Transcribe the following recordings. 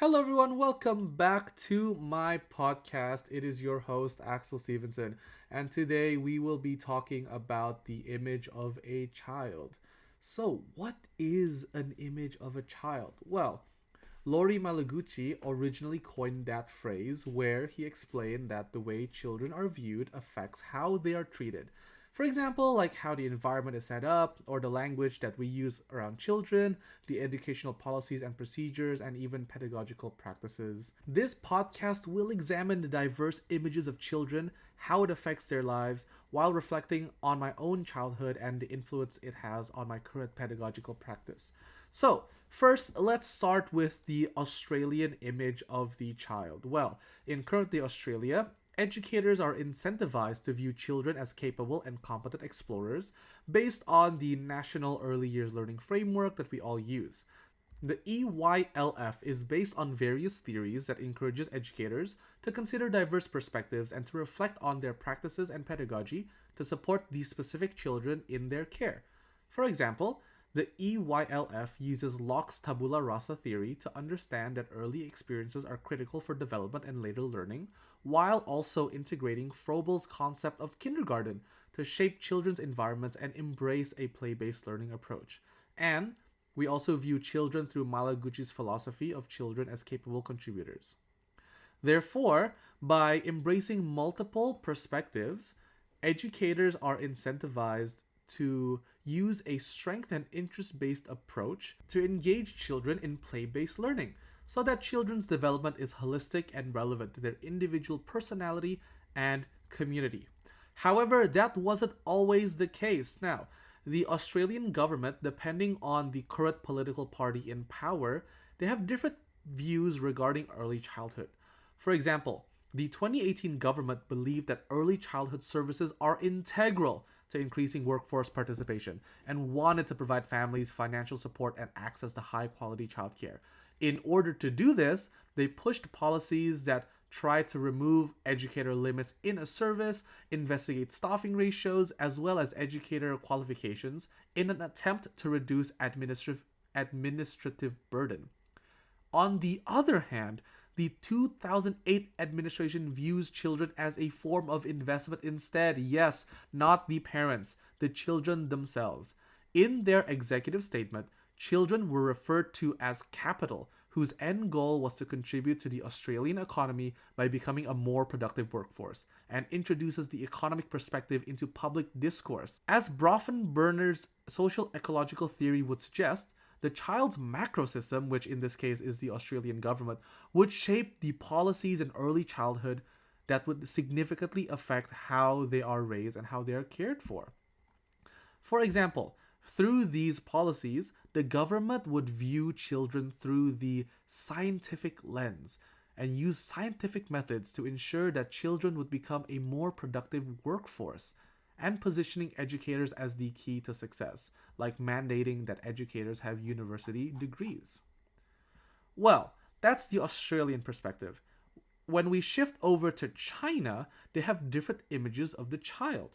Hello, everyone. Welcome back to my podcast. It is your host, Axel Stevenson, and today we will be talking about the image of a child. So, what is an image of a child? Well, Lori Malaguchi originally coined that phrase where he explained that the way children are viewed affects how they are treated. For example, like how the environment is set up, or the language that we use around children, the educational policies and procedures, and even pedagogical practices. This podcast will examine the diverse images of children, how it affects their lives, while reflecting on my own childhood and the influence it has on my current pedagogical practice. So, first, let's start with the Australian image of the child. Well, in currently Australia, educators are incentivized to view children as capable and competent explorers based on the National Early Years Learning Framework that we all use. The EYLF is based on various theories that encourages educators to consider diverse perspectives and to reflect on their practices and pedagogy to support these specific children in their care. For example, the EYLF uses Locke's tabula rasa theory to understand that early experiences are critical for development and later learning, while also integrating Froebel's concept of kindergarten to shape children's environments and embrace a play-based learning approach. And we also view children through Malaguchi's philosophy of children as capable contributors. Therefore, by embracing multiple perspectives, educators are incentivized to use a strength and interest based approach to engage children in play based learning so that children's development is holistic and relevant to their individual personality and community. However, that wasn't always the case. Now, the Australian government, depending on the current political party in power, they have different views regarding early childhood. For example, the 2018 government believed that early childhood services are integral to increasing workforce participation and wanted to provide families financial support and access to high quality childcare. In order to do this, they pushed policies that try to remove educator limits in a service, investigate staffing ratios, as well as educator qualifications in an attempt to reduce administrative burden. On the other hand, the 2008 administration views children as a form of investment instead. Yes, not the parents, the children themselves. In their executive statement, children were referred to as capital, whose end goal was to contribute to the Australian economy by becoming a more productive workforce, and introduces the economic perspective into public discourse. As Bronfenbrenner's social ecological theory would suggest, the child's macro system, which in this case is the Australian government, would shape the policies in early childhood that would significantly affect how they are raised and how they are cared for. For example, through these policies, the government would view children through the scientific lens and use scientific methods to ensure that children would become a more productive workforce, and positioning educators as the key to success, like mandating that educators have university degrees. Well, that's the Australian perspective. When we shift over to China, they have different images of the child.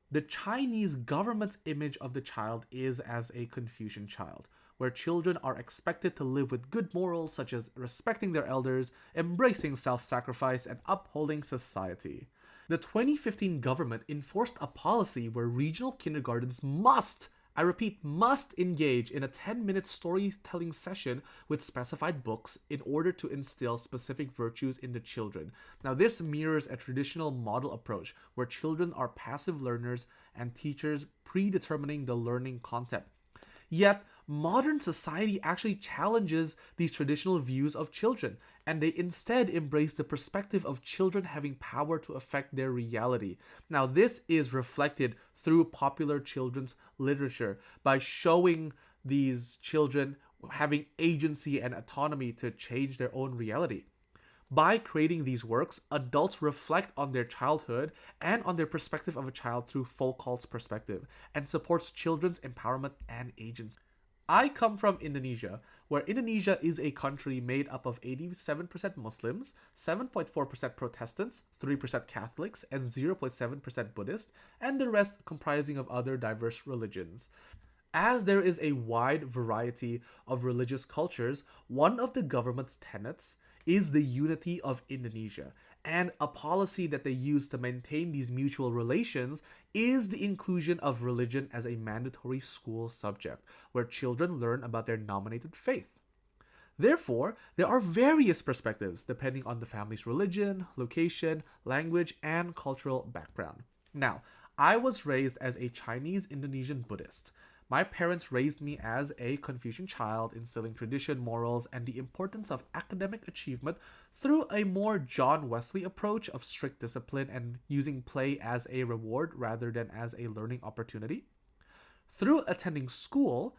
The Chinese government's image of the child is as a Confucian child, where children are expected to live with good morals such as respecting their elders, embracing self sacrifice, and upholding society. The 2015 government enforced a policy where regional kindergartens must, I repeat, must engage in a 10-minute storytelling session with specified books in order to instill specific virtues in the children. Now, this mirrors a traditional model approach where children are passive learners and teachers predetermining the learning content. Yet, modern society actually challenges these traditional views of children, and they instead embrace the perspective of children having power to affect their reality. Now, this is reflected through popular children's literature by showing these children having agency and autonomy to change their own reality. By creating these works, adults reflect on their childhood and on their perspective of a child through Foucault's perspective and supports children's empowerment and agency. I come from Indonesia, where Indonesia is a country made up of 87% Muslims, 7.4% Protestants, 3% Catholics, and 0.7% Buddhist, and the rest comprising of other diverse religions. As there is a wide variety of religious cultures, one of the government's tenets is the unity of Indonesia. And a policy that they use to maintain these mutual relations is the inclusion of religion as a mandatory school subject, where children learn about their nominated faith. Therefore, there are various perspectives depending on the family's religion, location, language, and cultural background. Now, I was raised as a Chinese Indonesian Buddhist. My parents raised me as a Confucian child, instilling tradition, morals, and the importance of academic achievement through a more John Wesley approach of strict discipline and using play as a reward rather than as a learning opportunity. Through attending school,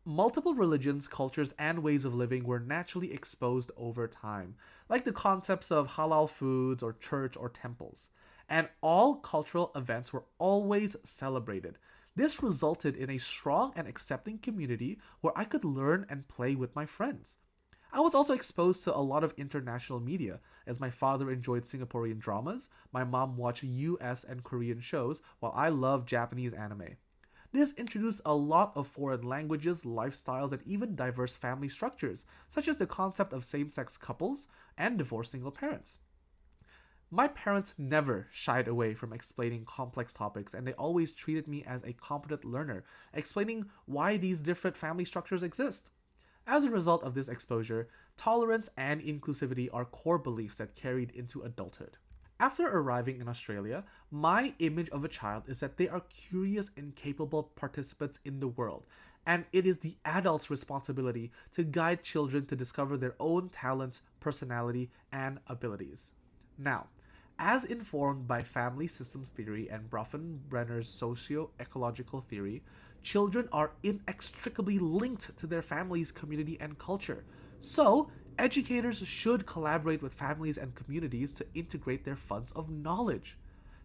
multiple religions, cultures, and ways of living were naturally exposed over time, like the concepts of halal foods or church or temples. And all cultural events were always celebrated. This resulted in a strong and accepting community where I could learn and play with my friends. I was also exposed to a lot of international media, as my father enjoyed Singaporean dramas, my mom watched US and Korean shows, while I loved Japanese anime. This introduced a lot of foreign languages, lifestyles, and even diverse family structures, such as the concept of same sex couples and divorced single parents. My parents never shied away from explaining complex topics, and they always treated me as a competent learner, explaining why these different family structures exist. As a result of this exposure, tolerance and inclusivity are core beliefs that carried into adulthood. After arriving in Australia, my image of a child is that they are curious and capable participants in the world, and it is the adult's responsibility to guide children to discover their own talents, personality, and abilities. Now, as informed by family systems theory and Bronfenbrenner's socio-ecological theory, children are inextricably linked to their families, community, and culture. So, educators should collaborate with families and communities to integrate their funds of knowledge.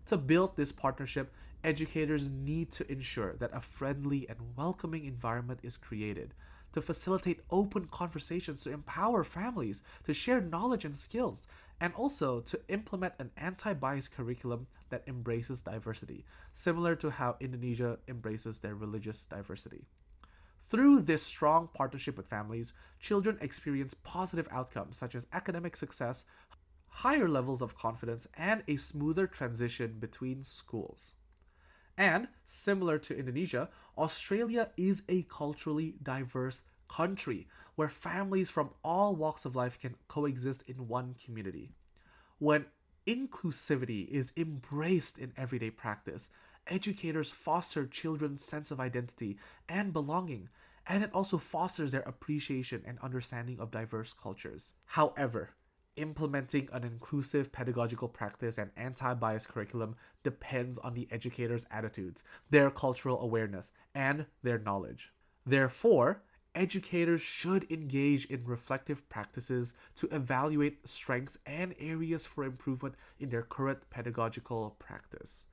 To build this partnership, educators need to ensure that a friendly and welcoming environment is created, to facilitate open conversations to empower families to share knowledge and skills, and also to implement an anti-bias curriculum that embraces diversity, similar to how Indonesia embraces their religious diversity. Through this strong partnership with families, children experience positive outcomes such as academic success, higher levels of confidence, and a smoother transition between schools. And, similar to Indonesia, Australia is a culturally diverse country where families from all walks of life can coexist in one community. When inclusivity is embraced in everyday practice, educators foster children's sense of identity and belonging, and it also fosters their appreciation and understanding of diverse cultures. However, implementing an inclusive pedagogical practice and anti-bias curriculum depends on the educators' attitudes, their cultural awareness, and their knowledge. Therefore, educators should engage in reflective practices to evaluate strengths and areas for improvement in their current pedagogical practice.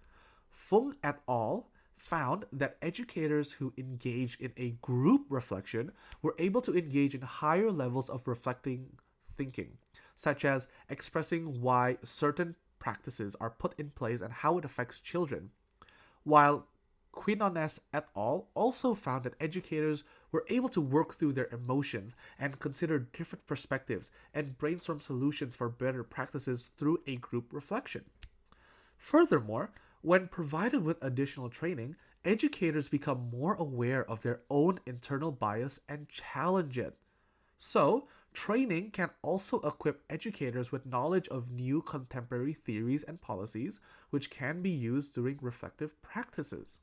Fung et al. Found that educators who engaged in a group reflection were able to engage in higher levels of reflecting thinking, such as expressing why certain practices are put in place and how it affects children, while Quinones et al. Also found that educators were able to work through their emotions and consider different perspectives and brainstorm solutions for better practices through a group reflection. Furthermore, when provided with additional training, educators become more aware of their own internal bias and challenge it. So, training can also equip educators with knowledge of new contemporary theories and policies, which can be used during reflective practices.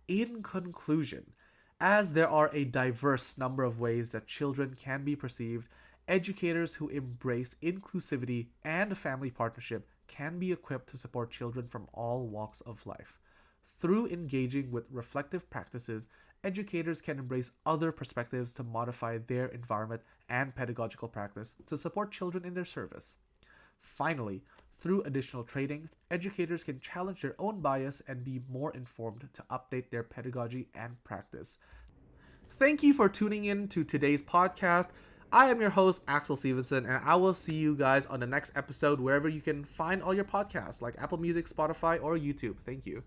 In conclusion, as there are a diverse number of ways that children can be perceived, educators who embrace inclusivity and family partnership can be equipped to support children from all walks of life. Through engaging with reflective practices, educators can embrace other perspectives to modify their environment and pedagogical practice to support children in their service. Finally, through additional training, educators can challenge their own bias and be more informed to update their pedagogy and practice. Thank you for tuning in to today's podcast. I am your host, Axel Stevenson, and I will see you guys on the next episode wherever you can find all your podcasts, like Apple Music, Spotify, or YouTube. Thank you.